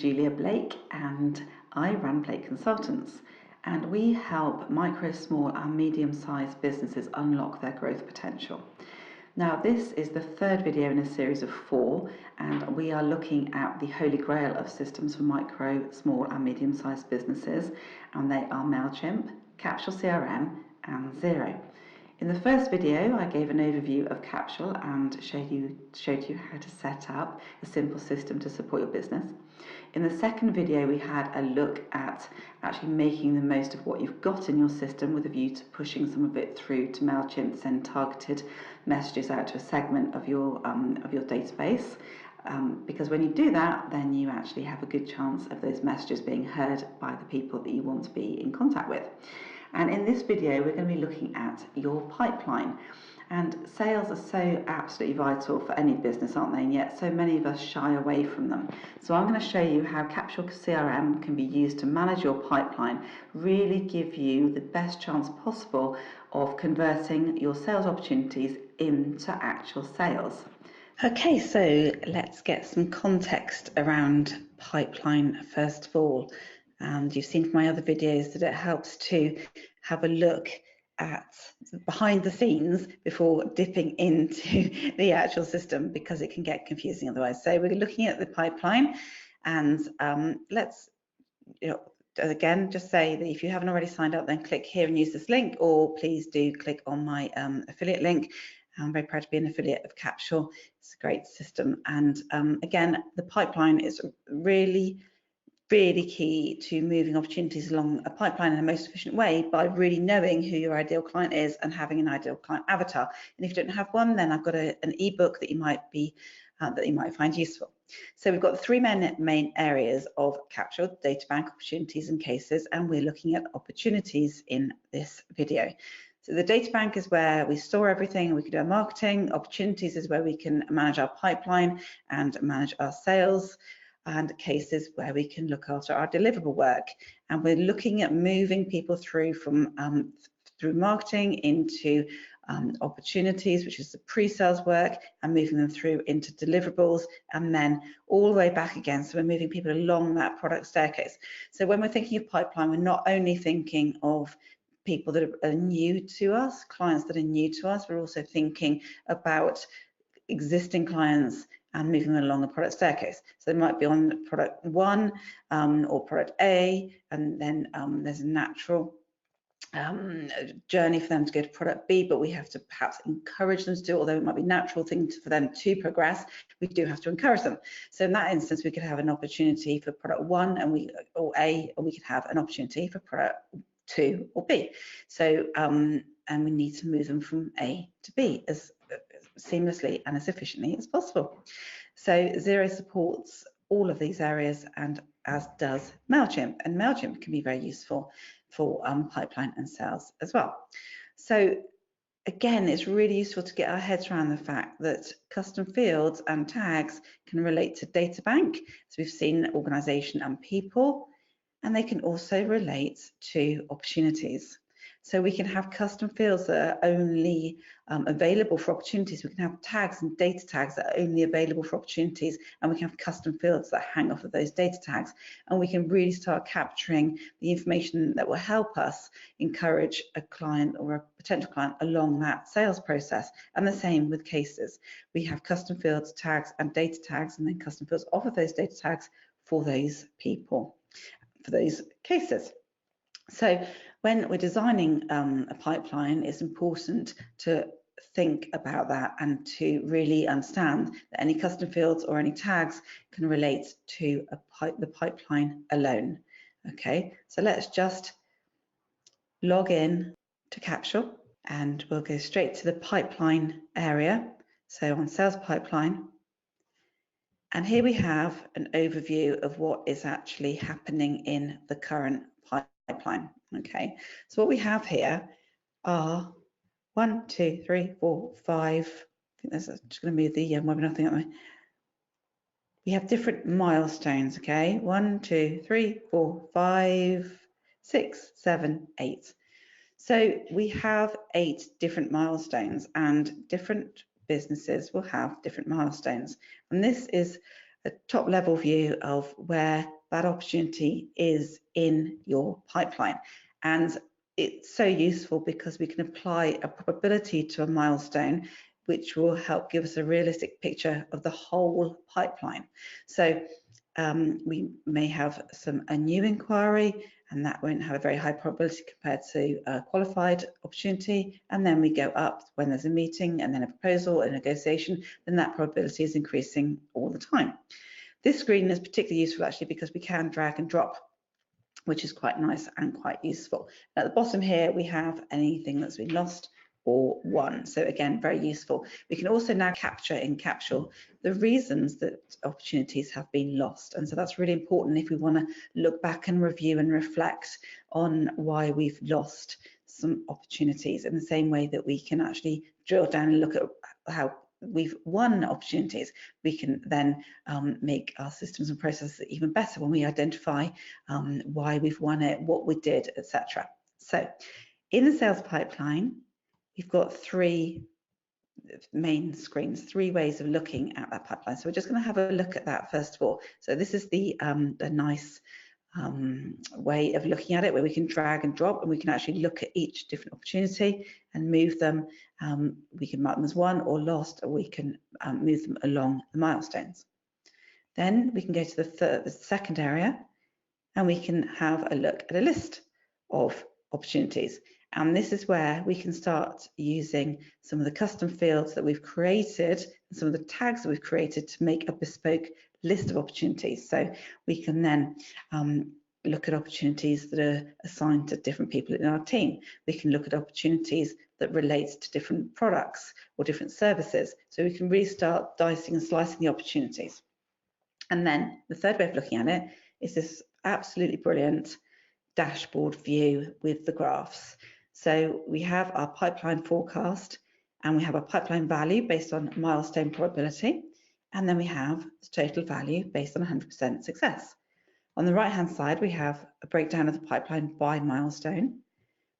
Julia Blake and I run Blake Consultants, and we help micro, small and medium-sized businesses unlock their growth potential. Now, this is the third video in a series of 4, and we are looking at the holy grail of systems for micro, small and medium-sized businesses, and they are MailChimp, Capsule CRM and Xero. In the first video, I gave an overview of Capsule and showed you how to set up a simple system to support your business. In the second video, we had a look at actually making the most of what you've got in your system with a view to pushing some of it through to MailChimp, send targeted messages out to a segment of your database. Because when you do that, then you actually have a good chance of those messages being heard by the people that you want to be in contact with. And in this video, we're going to be looking at your pipeline. And sales are so absolutely vital for any business, aren't they? And yet so many of us shy away from them. So I'm going to show you how Capsule CRM can be used to manage your pipeline, really give you the best chance possible of converting your sales opportunities into actual sales. Okay, so let's get some context around pipeline first of all. And you've seen from my other videos that it helps to have a look at behind the scenes before dipping into the actual system, because it can get confusing otherwise. So we're looking at the pipeline, and let's, again, just say that if you haven't already signed up, then click here and use this link, or please do click on my affiliate link. I'm very proud to be an affiliate of Capsule. It's a great system. And again, the pipeline is really key to moving opportunities along a pipeline in the most efficient way by really knowing who your ideal client is and having an ideal client avatar. And if you don't have one, then I've got an ebook that you might find useful. So we've got 3 main areas of Capsule: data bank, opportunities and cases, and we're looking at opportunities in this video. So the data bank is where we store everything, we can do our marketing. Opportunities is where we can manage our pipeline and manage our sales, and cases where we can look after our deliverable work. And we're looking at moving people through from through marketing into opportunities, which is the pre-sales work, and moving them through into deliverables, and then all the way back again. So we're moving people along that product staircase. So when we're thinking of pipeline, we're not only thinking of people that are new to us, clients that are new to us, we're also thinking about existing clients and moving them along the product staircase. So they might be on product 1 or product A, and then there's a natural journey for them to go to product B, but we have to perhaps encourage them to do it. Although it might be a natural thing for them to progress, we do have to encourage them. So in that instance, we could have an opportunity for product 1 or A, or we could have an opportunity for product 2 or B. So and we need to move them from A to B as seamlessly and as efficiently as possible. So Xero supports all of these areas, and as does MailChimp, and MailChimp can be very useful for pipeline and sales as well. So again, it's really useful to get our heads around the fact that custom fields and tags can relate to data bank, as we've seen, organization and people, and they can also relate to opportunities. So we can have custom fields that are only available for opportunities. We can have tags and data tags that are only available for opportunities, and we can have custom fields that hang off of those data tags. And we can really start capturing the information that will help us encourage a client or a potential client along that sales process. And the same with cases. We have custom fields, tags and data tags, and then custom fields off of those data tags for those people, for those cases. So when we're designing a pipeline, it's important to think about that and to really understand that any custom fields or any tags can relate to the pipeline alone. Okay, so let's just log in to Capsule, and we'll go straight to the pipeline area. So on sales pipeline, and here we have an overview of what is actually happening in the current pipeline. Okay, so what we have here are 1, 2, 3, 4, 5. I think there's just going to move the webinar thing, aren't we? We have different milestones. Okay, 1, 2, 3, 4, 5, 6, 7, 8. So we have 8 different milestones, and different businesses will have different milestones. And this is a top level view of where that opportunity is in your pipeline. And it's so useful because we can apply a probability to a milestone, which will help give us a realistic picture of the whole pipeline. So we may have a new inquiry, and that won't have a very high probability compared to a qualified opportunity. And then we go up when there's a meeting and then a proposal, a negotiation, then that probability is increasing all the time. This screen is particularly useful actually because we can drag and drop, which is quite nice and quite useful. At the bottom here, we have anything that's been lost or won. So again, very useful. We can also now capture in Capsule the reasons that opportunities have been lost. And so that's really important if we want to look back and review and reflect on why we've lost some opportunities, in the same way that we can actually drill down and look at how we've won opportunities. We can then make our systems and processes even better when we identify why we've won it, what we did, etc. So in the sales pipeline, we've got three main screens, three ways of looking at that pipeline. So we're just going to have a look at that first of all. So this is the nice way of looking at it, where we can drag and drop, and we can actually look at each different opportunity and move them. We can mark them as won or lost, or we can move them along the milestones. Then we can go to the second area, and we can have a look at a list of opportunities. And this is where we can start using some of the custom fields that we've created and some of the tags that we've created to make a bespoke list of opportunities. So we can then look at opportunities that are assigned to different people in our team. We can look at opportunities that relate to different products or different services. So we can really start dicing and slicing the opportunities. And then the third way of looking at it is this absolutely brilliant dashboard view with the graphs. So we have our pipeline forecast, and we have a pipeline value based on milestone probability, and then we have the total value based on 100% success. On the right hand side, we have a breakdown of the pipeline by milestone.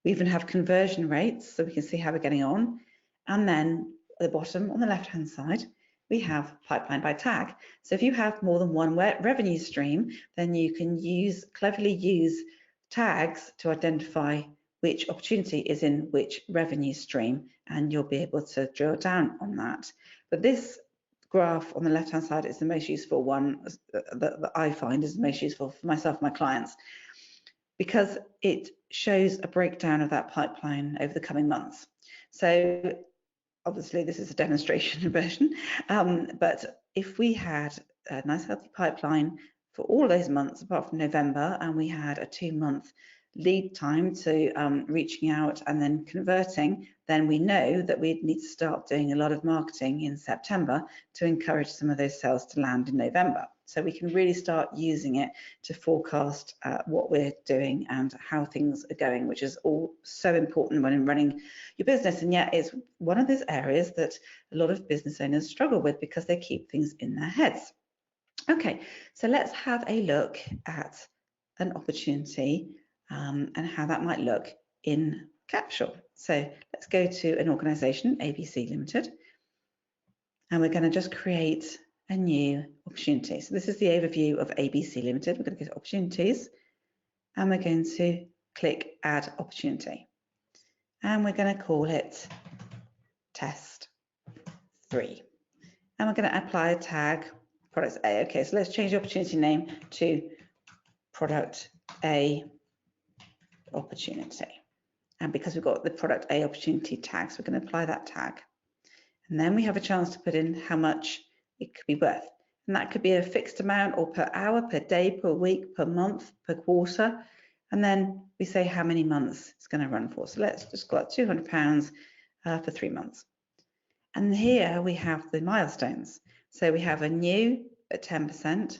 We even have conversion rates, so we can see how we're getting on. And then at the bottom on the left hand side, we have pipeline by tag. So if you have more than one revenue stream, then you can cleverly use tags to identify which opportunity is in which revenue stream, and you'll be able to drill down on that. But this graph on the left hand side is the most useful one that I find is the most useful for myself and my clients, because it shows a breakdown of that pipeline over the coming months. So obviously this is a demonstration version, but if we had a nice healthy pipeline for all those months apart from November, and we had a 2-month lead time to reaching out and then converting, then we know that we need to start doing a lot of marketing in September to encourage some of those sales to land in November. So we can really start using it to forecast what we're doing and how things are going, which is all so important when running your business. And yet it's one of those areas that a lot of business owners struggle with because they keep things in their heads. Okay, so let's have a look at an opportunity and how that might look in Capsule. So let's go to an organisation, ABC Limited, and we're going to just create a new opportunity. So this is the overview of ABC Limited. We're going to go to opportunities, and we're going to click add opportunity, and we're going to call it test 3, and we're going to apply a tag product A. Okay, so let's change the opportunity name to product A opportunity. And because we've got the product A opportunity tag, so we're going to apply that tag. And then we have a chance to put in how much it could be worth. And that could be a fixed amount, or per hour, per day, per week, per month, per quarter. And then we say how many months it's going to run for. So let's just go at £200 for 3 months. And here we have the milestones. So we have a new at 10%,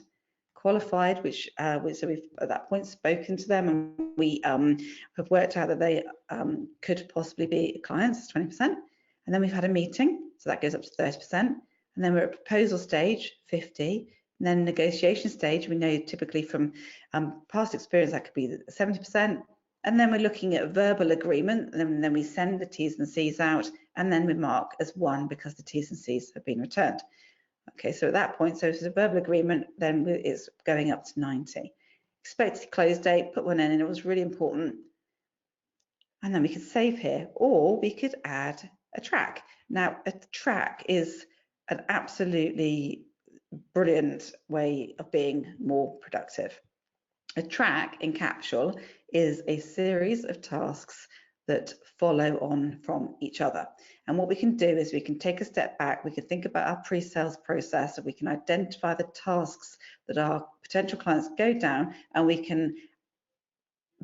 qualified, which so we've at that point spoken to them, and we have worked out that they could possibly be clients, 20%. And then we've had a meeting, so that goes up to 30%. And then we're at proposal stage, 50. And then negotiation stage, we know typically from past experience that could be 70%. And then we're looking at verbal agreement, and then we send the T's and C's out, and then we mark as 1 because the T's and C's have been returned. Okay, so at that point, so if it's a verbal agreement, then it's going up to 90. Expected close date, put one in, and it was really important. And then we could save here, or we could add a track. Now, a track is an absolutely brilliant way of being more productive. A track in Capsule is a series of tasks that follow on from each other. And what we can do is we can take a step back, we can think about our pre-sales process, and we can identify the tasks that our potential clients go down, and we can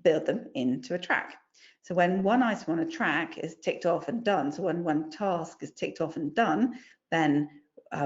build them into a track. So when one item on a track is ticked off and done, so when one task is ticked off and done, then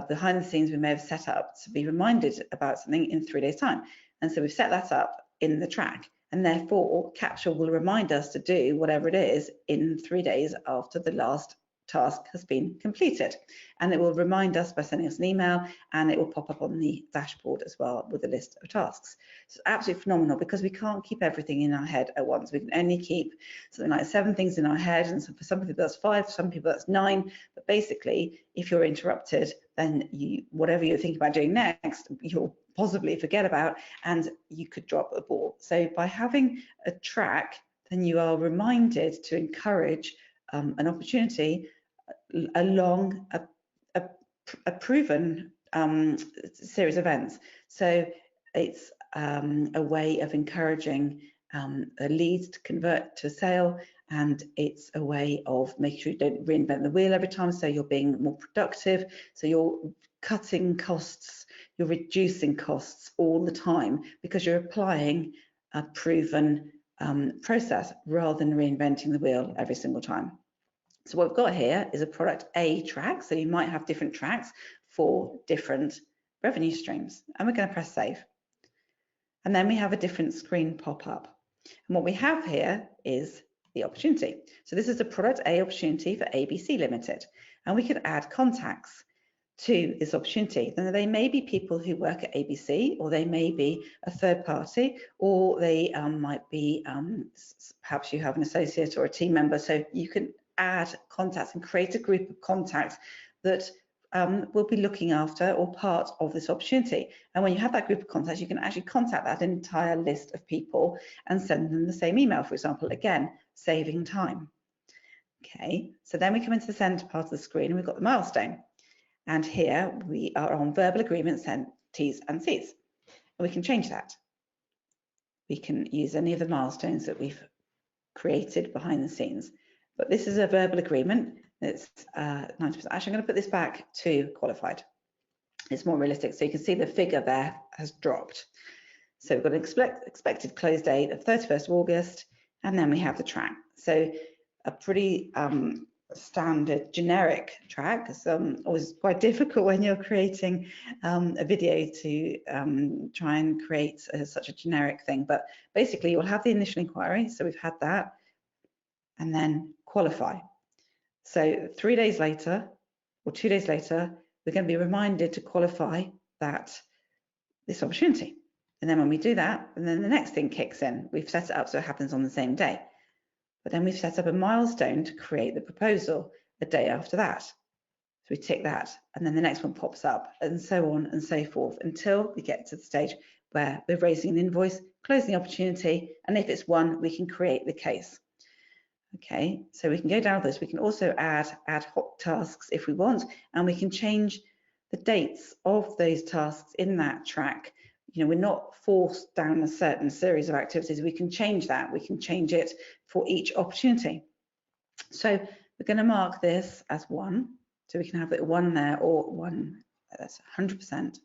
behind the scenes we may have set up to be reminded about something in 3 days' time. And so we've set that up in the track, and therefore Capsule will remind us to do whatever it is in 3 days after the last task has been completed. And it will remind us by sending us an email, and it will pop up on the dashboard as well with a list of tasks. So it's absolutely phenomenal, because we can't keep everything in our head at once. We can only keep something like 7 things in our head, and so for some people that's 5, for some people that's 9. But basically, if you're interrupted, then whatever you're thinking about doing next, you'll possibly forget about, and you could drop the ball. So by having a track, then you are reminded to encourage an opportunity along a proven series of events. So it's a way of encouraging a lead to convert to a sale, and it's a way of making sure you don't reinvent the wheel every time, so you're being more productive, so you're cutting costs, you're reducing costs all the time, because you're applying a proven process rather than reinventing the wheel every single time. So what we've got here is a product A track, so you might have different tracks for different revenue streams, and we're going to press save. And then we have a different screen pop up. And what we have here is the opportunity. So this is a product A opportunity for ABC Limited, and we could add contacts to this opportunity. Then they may be people who work at ABC, or they may be a third party, or they might be, perhaps you have an associate or a team member, so you can add contacts and create a group of contacts that will be looking after or part of this opportunity. And when you have that group of contacts, you can actually contact that entire list of people and send them the same email, for example, again, saving time. Okay, so then we come into the center part of the screen, and we've got the milestone. And here we are on verbal agreements and T's and C's. And we can change that. We can use any of the milestones that we've created behind the scenes. But this is a verbal agreement. It's 90%. Actually, I'm going to put this back to qualified. It's more realistic. So you can see the figure there has dropped. So we've got an expected close date of 31st of August, and then we have the track. So a pretty standard generic track. It's always quite difficult when you're creating a video to try and create such a generic thing. But basically, you'll have the initial inquiry. So we've had that, and then qualify. So 3 days later or 2 days later, we're going to be reminded to qualify this opportunity. And then when we do that, and then the next thing kicks in. We've set it up so it happens on the same day. But then we've set up a milestone to create the proposal a day after that. So we tick that, and then the next one pops up, and so on and so forth, until we get to the stage where we're raising an invoice, closing the opportunity, and if it's won, we can create the case. Okay, so we can go down this. We can also add ad hoc tasks if we want, and we can change the dates of those tasks in that track. You know, we're not forced down a certain series of activities. We can change that. We can change it for each opportunity. So we're going to mark this as 1. So we can have it 1 there, or 1, that's 100%.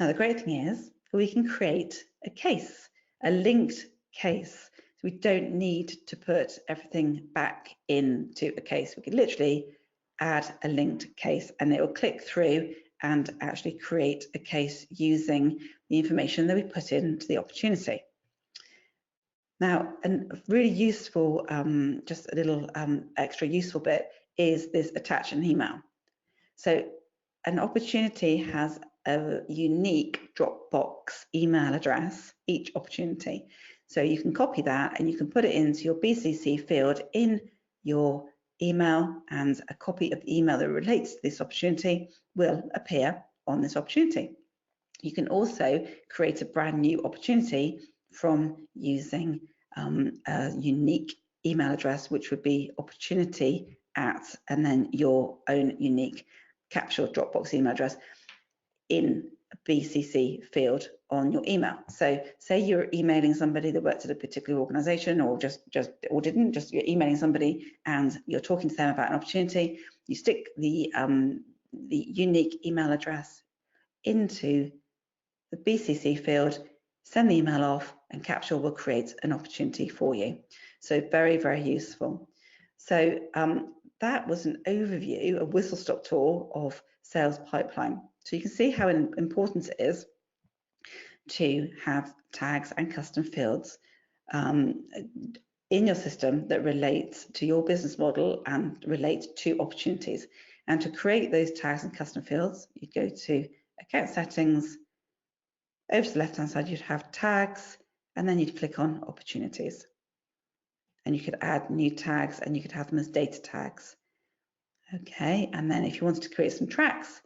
Now the great thing is we can create a case, a linked case. So we don't need to put everything back into a case. We can literally add a linked case, and it will click through and actually create a case using the information that we put into the opportunity. Now, a really useful, just a little extra useful bit is this attach an email. So an opportunity has a unique Dropbox email address, each opportunity. So you can copy that and you can put it into your BCC field in your email, and a copy of the email that relates to this opportunity will appear on this opportunity. You can also create a brand new opportunity from using a unique email address, which would be opportunity at, and then your own unique Capsule Dropbox email address in a BCC field on your email. So say you're emailing somebody that works at a particular organization, or you're emailing somebody and you're talking to them about an opportunity. You stick the unique email address into the BCC field, send the email off, and Capsule will create an opportunity for you. So very, very useful. So that was an overview, a whistle-stop tour of sales pipeline. So you can see how important it is to have tags and custom fields in your system that relate to your business model and relate to opportunities. And to create those tags and custom fields, you go to Account Settings. Over to the left-hand side, you'd have tags, and then you'd click on opportunities. And you could add new tags, and you could have them as data tags. Okay, and then if you wanted to create some tracks,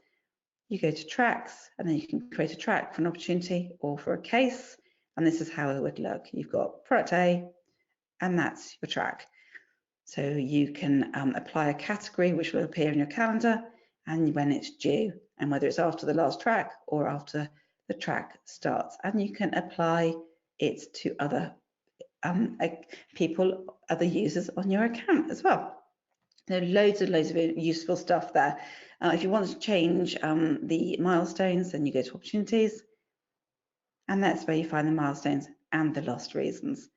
you go to tracks, and then you can create a track for an opportunity or for a case. And this is how it would look. You've got product A, and that's your track. So you can apply a category which will appear in your calendar and when it's due, and whether it's after the last track or after the track starts. And you can apply it to other people, other users on your account as well. There are loads of useful stuff there. If you want to change the milestones, then you go to opportunities, and that's where you find the milestones and the lost reasons.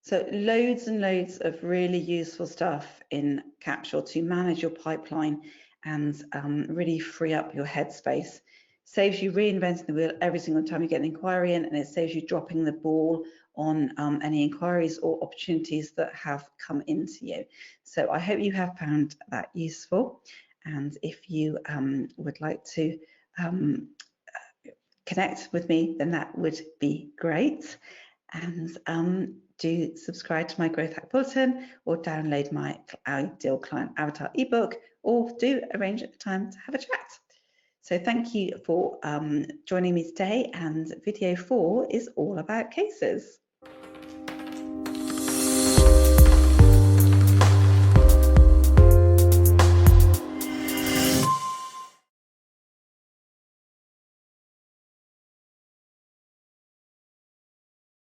So loads and loads of really useful stuff in Capsule to manage your pipeline and really free up your headspace. Saves you reinventing the wheel every single time you get an inquiry in, and it saves you dropping the ball on any inquiries or opportunities that have come into you. So I hope you have found that useful. And if you would like to connect with me, then that would be great. And do subscribe to my Growth Hack Bulletin, or download my Ideal Client Avatar ebook, or do arrange a time to have a chat. So thank you for joining me today, and video 4 is all about cases.